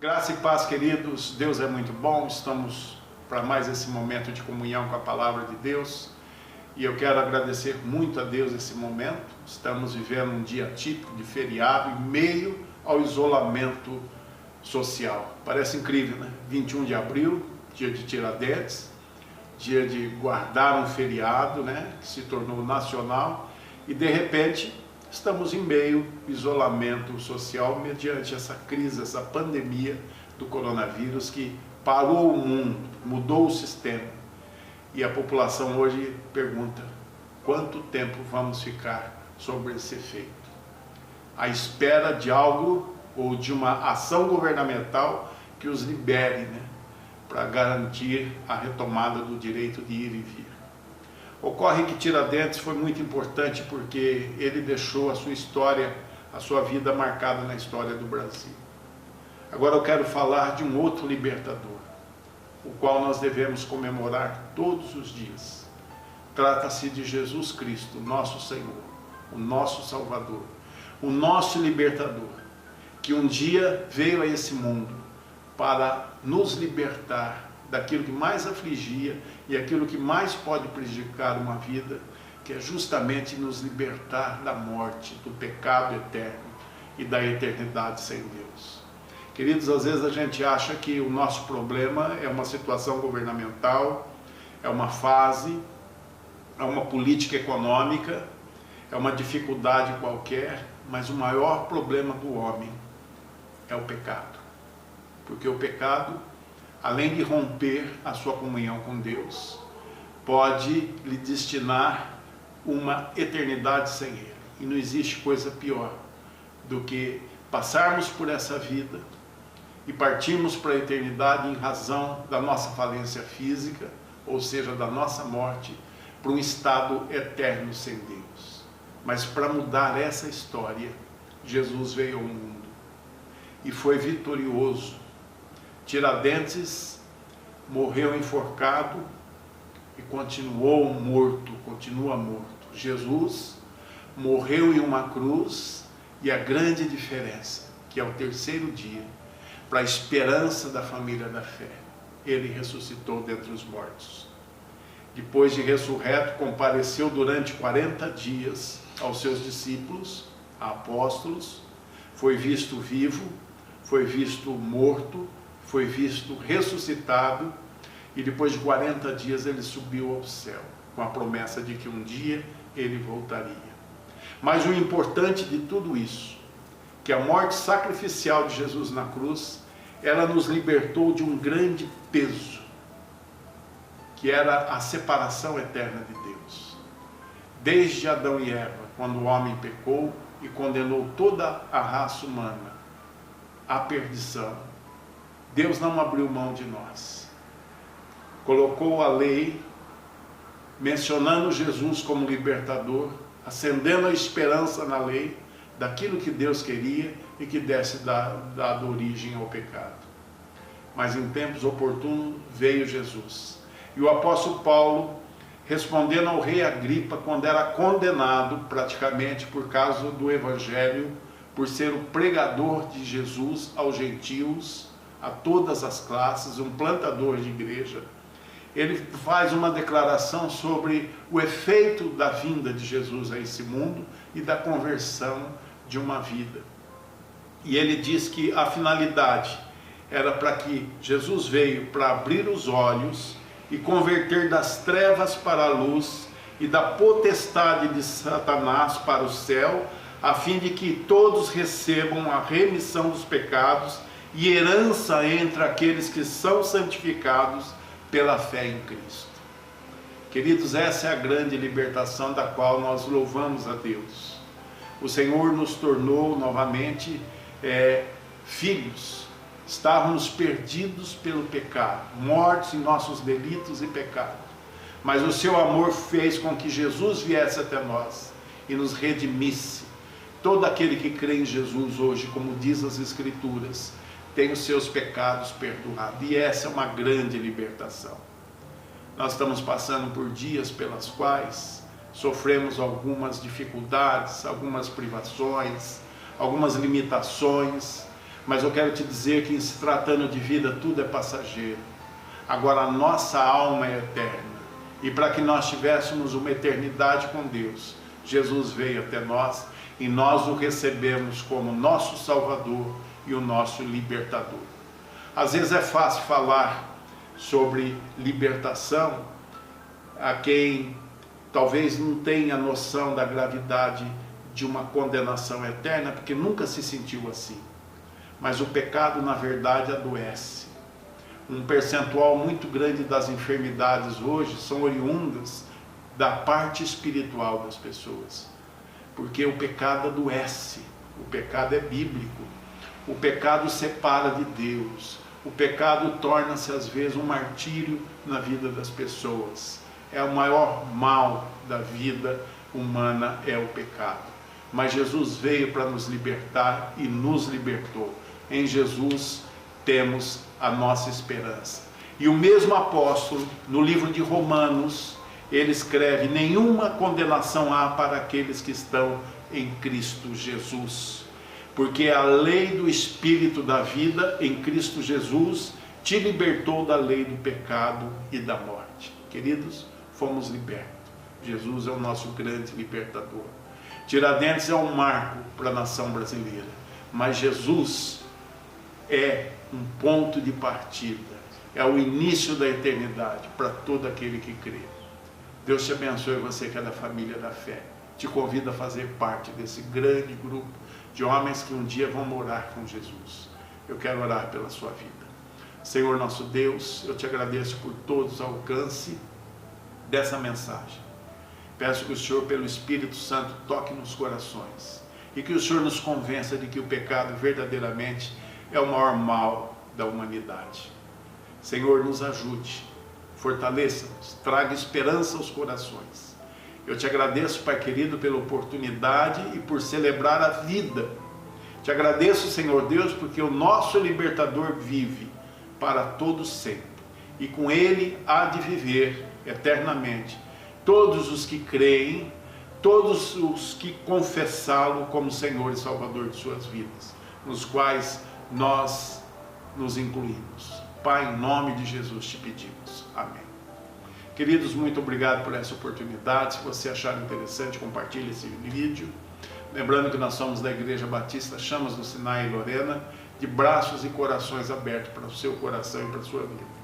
Graça e paz, queridos. Deus é muito bom. Estamos para mais esse momento de comunhão com a palavra de Deus. E eu quero agradecer muito a Deus esse momento. Estamos vivendo um dia típico de feriado, em meio ao isolamento social. Parece incrível, né? 21 de abril, dia de Tiradentes, dia de guardar um feriado, né? Que se tornou nacional. E de repente estamos em meio ao isolamento social mediante essa crise, essa pandemia do coronavírus que parou o mundo, mudou o sistema. E a população hoje pergunta: quanto tempo vamos ficar sobre esse efeito? À espera de algo ou de uma ação governamental que os libere, né, para garantir a retomada do direito de ir e vir. Ocorre que Tiradentes foi muito importante porque ele deixou a sua história, a sua vida marcada na história do Brasil. Agora eu quero falar de um outro libertador, o qual nós devemos comemorar todos os dias. Trata-se de Jesus Cristo, nosso Senhor, o nosso Salvador, o nosso libertador, que um dia veio a esse mundo para nos libertar daquilo que mais afligia e aquilo que mais pode prejudicar uma vida, que é justamente nos libertar da morte, do pecado eterno e da eternidade sem Deus. Queridos, às vezes a gente acha que o nosso problema é uma situação governamental, é uma fase, é uma política econômica, é uma dificuldade qualquer, mas o maior problema do homem é o pecado. Porque o pecado, além de romper a sua comunhão com Deus, pode lhe destinar uma eternidade sem Ele. E não existe coisa pior do que passarmos por essa vida e partirmos para a eternidade em razão da nossa falência física, ou seja, da nossa morte, para um estado eterno sem Deus. Mas para mudar essa história, Jesus veio ao mundo e foi vitorioso. Tiradentes morreu enforcado e continuou morto, continua morto. Jesus morreu em uma cruz e a grande diferença, que é o terceiro dia, para a esperança da família da fé, ele ressuscitou dentre os mortos. Depois de ressurreto, compareceu durante 40 dias aos seus discípulos, apóstolos, foi visto vivo, foi visto morto, foi visto ressuscitado, e depois de 40 dias ele subiu ao céu, com a promessa de que um dia ele voltaria. Mas o importante de tudo isso, que a morte sacrificial de Jesus na cruz, ela nos libertou de um grande peso, que era a separação eterna de Deus. Desde Adão e Eva, quando o homem pecou e condenou toda a raça humana à perdição, Deus não abriu mão de nós. Colocou a lei, mencionando Jesus como libertador, acendendo a esperança na lei, daquilo que Deus queria e que desse dado origem ao pecado. Mas em tempos oportunos veio Jesus. E o apóstolo Paulo, respondendo ao rei Agripa, quando era condenado praticamente por causa do evangelho, por ser o pregador de Jesus aos gentios, a todas as classes, um plantador de igreja, ele faz uma declaração sobre o efeito da vinda de Jesus a esse mundo e da conversão de uma vida. E ele diz que a finalidade era para que Jesus veio para abrir os olhos e converter das trevas para a luz e da potestade de Satanás para o céu, a fim de que todos recebam a remissão dos pecados e herança entre aqueles que são santificados pela fé em Cristo. Queridos, essa é a grande libertação da qual nós louvamos a Deus. O Senhor nos tornou novamente filhos. Estávamos perdidos pelo pecado, mortos em nossos delitos e pecados. Mas o seu amor fez com que Jesus viesse até nós e nos redimisse. Todo aquele que crê em Jesus hoje, como diz as Escrituras, tem os seus pecados perdoados. E essa é uma grande libertação. Nós estamos passando por dias pelas quais sofremos algumas dificuldades, algumas privações, algumas limitações, Mas eu quero te dizer que, em se tratando de vida, tudo é passageiro. Agora a nossa alma é eterna. E para que nós tivéssemos uma eternidade com Deus, Jesus veio até nós e nós o recebemos como nosso Salvador e o nosso libertador. Às vezes é fácil falar sobre libertação a quem talvez não tenha noção da gravidade de uma condenação eterna, porque nunca se sentiu assim. Mas o pecado, na verdade, adoece. Um percentual muito grande das enfermidades hoje são oriundas da parte espiritual das pessoas. Porque o pecado adoece, o pecado é bíblico, o pecado separa de Deus, o pecado torna-se às vezes um martírio na vida das pessoas. É o maior mal da vida humana, é o pecado. Mas Jesus veio para nos libertar e nos libertou. Em Jesus temos a nossa esperança. E o mesmo apóstolo, no livro de Romanos, ele escreve: nenhuma condenação há para aqueles que estão em Cristo Jesus. Porque a lei do Espírito da vida em Cristo Jesus te libertou da lei do pecado e da morte. Queridos, fomos libertos. Jesus é o nosso grande libertador. Tiradentes é um marco para a nação brasileira, mas Jesus é um ponto de partida, é o início da eternidade para todo aquele que crê. Deus te abençoe, você que é da família da fé. Te convido a fazer parte desse grande grupo de homens que um dia vão morar com Jesus. Eu quero orar pela sua vida. Senhor nosso Deus, eu te agradeço por todos o alcance dessa mensagem. Peço que o Senhor, pelo Espírito Santo, toque nos corações e que o Senhor nos convença de que o pecado verdadeiramente é o maior mal da humanidade. Senhor, nos ajude, fortaleça-nos, traga esperança aos corações. Eu te agradeço, Pai querido, pela oportunidade e por celebrar a vida. Te agradeço, Senhor Deus, porque o nosso libertador vive para todo sempre e com ele há de viver eternamente todos os que creem, todos os que confessá-lo como Senhor e Salvador de suas vidas, nos quais nós nos incluímos. Pai, em nome de Jesus te pedimos. Amém. Queridos, muito obrigado por essa oportunidade. Se você achar interessante, compartilhe esse vídeo. Lembrando que nós somos da Igreja Batista Chamas do Sinai e Lorena, de braços e corações abertos para o seu coração e para a sua vida.